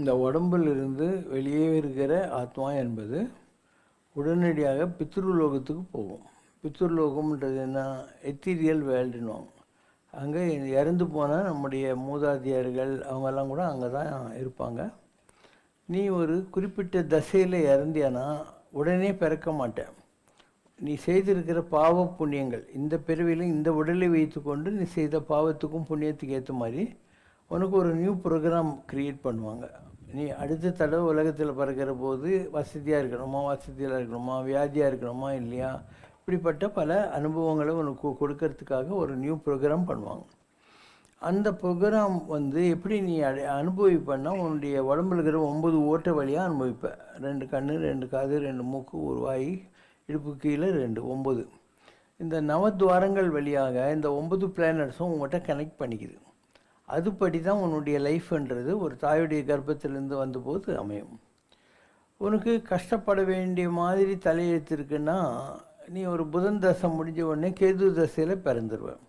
இந்த உடம்பிலிருந்து வெளியே இருக்கிற ஆத்மா என்பது உடனடியாக பித்ருலோகத்துக்கு போகும். பித்ருலோகம்ன்றது என்ன? எத்தீரியல் வேர்ல்டுன்னுவாங்க. அங்கே இறந்து போனால் நம்முடைய மூதாதையர்கள் அவங்கெல்லாம் கூட அங்கே தான் இருப்பாங்க. நீ ஒரு குறிப்பிட்ட தசையில் இறந்தியானா உடனே பிறக்க மாட்டேன். நீ செய்திருக்கிற பாவ புண்ணியங்கள் இந்த பிறவியில் இந்த உடலை வைத்து கொண்டு நீ செய்த பாவத்துக்கும் புண்ணியத்துக்கு ஏற்ற மாதிரி உனக்கு ஒரு நியூ ப்ரோக்ராம் க்ரியேட் பண்ணுவாங்க. நீ அடுத்த தடவை உலகத்தில் பிறக்கிற போது வசதியாக இருக்கணுமா, வசதியாக இருக்கணுமா, வியாதியாக இருக்கணுமா இல்லையா, இப்படிப்பட்ட பல அனுபவங்களை உனக்கு கொடுக்கறதுக்காக ஒரு நியூ ப்ரோக்ராம் பண்ணுவாங்க. அந்த ப்ரோக்ராம் எப்படி நீ அனுபவிப்பேன்னா உன்னுடைய உடம்புல இருக்கிற 9 ஓட்டை வழியாக அனுபவிப்ப. 2 கண், 2 காது, 2 மூக்கு, ஒரு வாய், இடுப்பு கீழே 2, 9. இந்த நவத்வாரங்கள் வழியாக இந்த 9 பிளானட்ஸும் உங்கள்கிட்ட கனெக்ட் பண்ணிக்குது. அதுபடி தான் உன்னுடைய லைஃப்ன்றது ஒரு தாயுடைய கர்ப்பத்திலேருந்து வந்தபோது அமையும். உனக்கு கஷ்டப்பட வேண்டிய மாதிரி தலையெழுத்து இருக்குன்னா நீ ஒரு புதன் தசை முடிஞ்ச உடனே கேது தசையில் பிறந்துடுவேன்.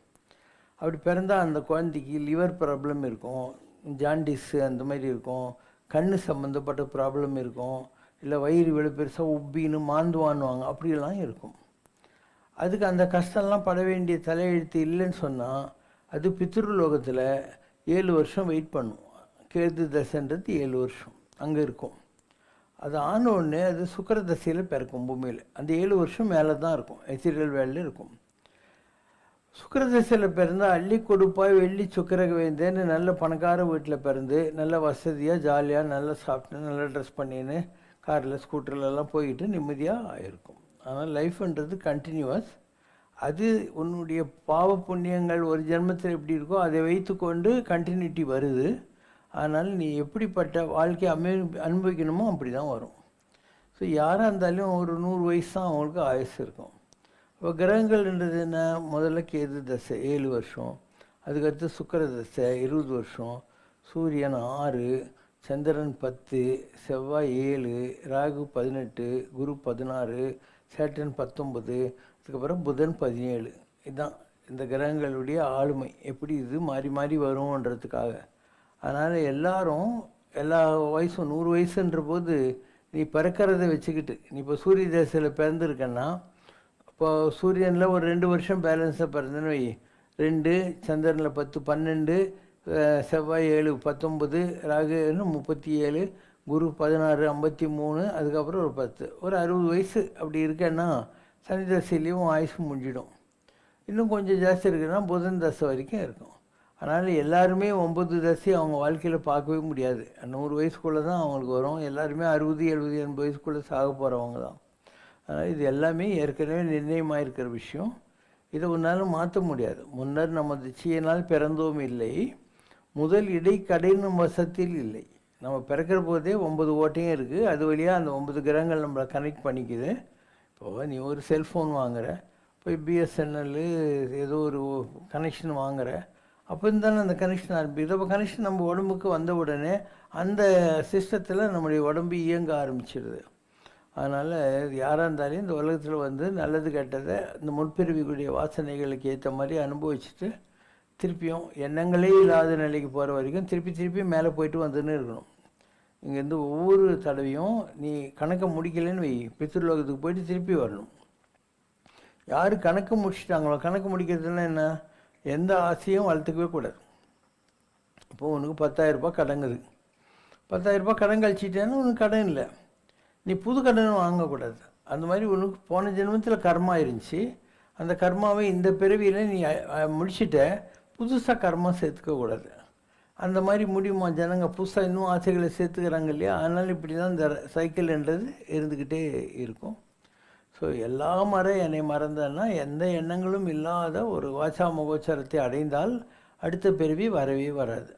அப்படி பிறந்தால் அந்த குழந்தைக்கு லிவர் ப்ராப்ளம் இருக்கும், ஜாண்டிஸு அந்த மாதிரி இருக்கும், கண் சம்மந்தப்பட்ட ப்ராப்ளம் இருக்கும், இல்லை வயிறு வெளி பெருசாக உப்பின்னு மாந்துவான்னுவாங்க, அப்படியெல்லாம் இருக்கும். அதுக்கு அந்த கஷ்டம்லாம் பட வேண்டிய தலையெழுத்து இல்லைன்னு சொன்னால் அது பித்ருலோகத்தில் 7 வருஷம் வெயிட் பண்ணும். கேது தசைன்றது 7 வருஷம் அங்கே இருக்கும். அது ஆன உடனே அது சுக்கர தசையில் பிறக்கும் பூமியில். அந்த 7 வருஷம் மேலே தான் இருக்கும், எத்திரியல் வேலையில் இருக்கும். சுக்கர தசையில் பிறந்தால் அள்ளி கொடுப்பாய் வெள்ளி சுக்கர வேந்தேன்னு நல்ல பணக்கார வீட்டில் பிறந்து நல்ல வசதியாக ஜாலியாக நல்லா சாப்பிட்டு நல்லா ட்ரெஸ் பண்ணின்னு காரில் ஸ்கூட்டர்லலாம் போய்கிட்டு நிம்மதியாக இருக்கும். ஆனால் லைஃப்ன்றது கண்டினியூவஸ். அது உன்னுடைய பாவ புண்ணியங்கள் ஒரு ஜென்மத்தில் எப்படி இருக்கோ அதை வைத்து கொண்டு கண்டினியூட்டி வருது. அதனால் நீ எப்படிப்பட்ட வாழ்க்கையை அனுபவிக்கணுமோ அப்படி தான் வரும். ஸோ யாராக இருந்தாலும் ஒரு 100 வயசு தான் அவங்களுக்கு ஆயுசு இருக்கும். இப்போ கிரகங்கள்ன்றது என்ன? முதல்ல கேது தசை 7 வருஷம், அதுக்கடுத்து சுக்கர தசை 20 வருஷம், சூரியன் 6, சந்திரன் 10, செவ்வாய் 7, ராகு 18, குரு 16, சேட்டன் 19, அதுக்கப்புறம் புதன் 17. இதுதான் இந்த கிரகங்களுடைய ஆளுமை. எப்படி இது மாறி மாறி வரும்ன்றதுக்காக. அதனால் எல்லாரும் எல்லா வயசும் 100 வயசுன்ற போது நீ பிறக்கிறத வச்சுக்கிட்டு நீ இப்போ சூரிய தசையில் பிறந்திருக்கன்னா இப்போ சூரியனில் ஒரு 2 வருஷம் பேலன்ஸாக பிறந்தேன்னு வை. 2, சந்திரனில் 10, 12, செவ்வாய் 7, 19, ராகு 37, குரு 16, 53, அதுக்கப்புறம் ஒரு 10, ஒரு 60 வயசு அப்படி இருக்கேன்னா சனி தசையிலையும் ஆயுசு முடிஞ்சிடும். இன்னும் கொஞ்சம் ஜாஸ்தி இருக்குன்னா புதன் தசை வரைக்கும் இருக்கும். அதனால் எல்லாருமே 9 தசை அவங்க வாழ்க்கையில் பார்க்கவே முடியாது. 100 வயசுக்குள்ளே தான் அவங்களுக்கு வரும். எல்லாருமே 60, 70, 80 வயசுக்குள்ளே சாக போகிறவங்க தான். அதனால் இது எல்லாமே ஏற்கனவே நிர்ணயமாக இருக்கிற விஷயம். இதை ஒன்றாலும் மாற்ற முடியாது. முன்னர் நமது சீனால் பிறந்தோம் இல்லை, முதல் இடை கடைன்னு வசத்தில் இல்லை. நம்ம பிறக்கிற போதே 9 ஓட்டையும் இருக்குது. அது வழியாக அந்த 9 கிரகங்கள் நம்மளை கனெக்ட் பண்ணிக்குது. இப்போது நீ ஒரு செல்ஃபோன் வாங்குகிற, போய் பிஎஸ்என்எல் ஏதோ ஒரு கனெக்ஷன் வாங்குகிற, அப்போ இருந்தாலும் அந்த கனெக்ஷன் ஆரம்பிக்குது. அப்போ கனெக்ஷன் நம்ம உடம்புக்கு வந்த உடனே அந்த சிஸ்டத்தில் நம்முடைய உடம்பு இயங்க ஆரம்பிச்சிடுது. அதனால் யாராக இருந்தாலும் இந்த உலகத்தில் நல்லது கெட்டதை இந்த முற்பிறவிகளுடைய வாசனைகளுக்கு ஏற்ற மாதிரி அனுபவிச்சுட்டு திருப்பியும் எண்ணங்களே இல்லாத நிலைக்கு போகிற வரைக்கும் திருப்பி மேலே போயிட்டு வந்துன்னு இருக்கணும். இங்கேருந்து ஒவ்வொரு தடவையும் நீ கணக்கை முடிக்கலைன்னு வை, பித்ருலோகத்துக்கு போயிட்டு திருப்பி வரணும். யார் கணக்கு முடிச்சிட்டாங்களோ, கணக்கு முடிக்கிறதுனா என்ன? எந்த ஆசையும் வளர்த்துக்கவே கூடாது. இப்போது உனக்கு 10,000 ரூபாய் கடங்குது. 10,000 ரூபாய் கடன் கழிச்சிட்டேன்னா உனக்கு கடன் இல்லை. நீ புது கடன் வாங்கக்கூடாது. அந்த மாதிரி உனக்கு போன ஜென்மத்தில் கர்மா இருந்துச்சு. அந்த கர்மாவை இந்த பிறவியில் நீ முடிச்சுட்ட, புதுசாக கர்மா சேர்த்துக்கக்கூடாது. அந்த மாதிரி முடியுமா? ஜனங்க புதுசாக இன்னும் ஆசைகளை சேர்த்துக்கிறாங்க இல்லையா? அதனால் இப்படி தான் இந்த சைக்கிள்ன்றது இருந்துக்கிட்டே இருக்கும். ஸோ எல்லா என்னை மறந்தன்னா எந்த எண்ணங்களும் இல்லாத ஒரு வாசா முகோச்சரத்தை அடைந்தால் அடுத்த பிறவி வரவே வராது.